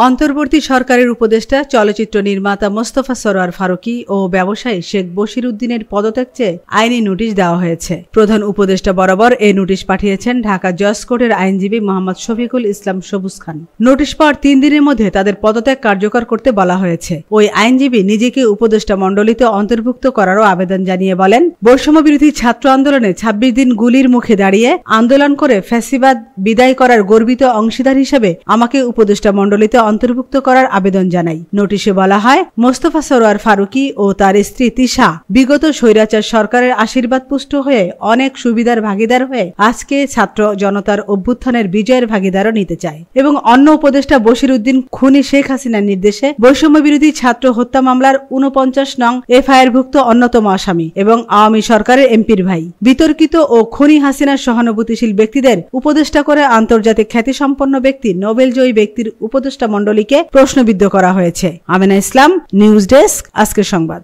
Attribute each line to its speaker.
Speaker 1: অন্তর্বর্তী সরকারের উপদেষ্টা চলচ্চিত্র নির্মাতা মোস্তফা সরোয়ার ফারুকী ও ব্যবসায়ী শেখ বশির উদ্দিনের পদত্যাগ চেয়ে আইনি নোটিশ দেওয়া হয়েছে। প্রধান উপদেষ্টা বরাবর এই নোটিশ পাঠিয়েছেন ঢাকা জজ কোর্টের আইনজীবী মোহাম্মদ শফিকুল ইসলাম সবুজ খান। নোটিশ পাওয়ার 3 দিনের মধ্যে তাদের পদত্যাগ কার্যকর করতে বলা হয়েছে। ওই আইনজীবী নিজেকে উপদেষ্টা মণ্ডলীতে অন্তর্ভুক্ত করারও আবেদন জানিয়ে বলেন, বৈষম্যবিরোধী ছাত্র আন্দোলনে 26 দিন গুলির মুখে দাঁড়িয়ে আন্দোলন করে ফ্যাসিবাদ বিদায় করার গর্বিত অংশীদার হিসেবে আমাকে উপদেষ্টা মণ্ডলীতে অন্তর্ভুক্ত করার আবেদন জানাই। নোটিশে বলা হয়, মোস্তফা সরোয়ার ফারুকী ও তার স্ত্রী তিশা বিগত স্বৈরাচার সরকারের আশীর্বাদ পুষ্ট হয়ে অনেক সুবিধার ভাগিদার হয়ে আজকে ছাত্র জনতার অভ্যুত্থানের বিজয়ের ভাগিদারও নিতে চায় এবং অন্য উপদেষ্টা বশির উদ্দিন খুনি শেখ হাসিনার নির্দেশে বৈষম্যবিরোধী ছাত্র হত্যা মামলার 49 নং এফআইআর-ভুক্ত অন্যতম আসামি এবং আওয়ামী সরকারের এমপির ভাই বিতর্কিত ও খুনি হাসিনার সহানুভূতিশীল ব্যক্তিদের উপদেষ্টা করে আন্তর্জাতিক খ্যাতিসম্পন্ন ব্যক্তি নোবেলজয়ী ব্যক্তির উপদেষ্টা মণ্ডলীকে প্রশ্নবিদ্ধ করা হয়েছে। আমেনা ইসলাম, নিউজ ডেস্ক, আজকের সংবাদ।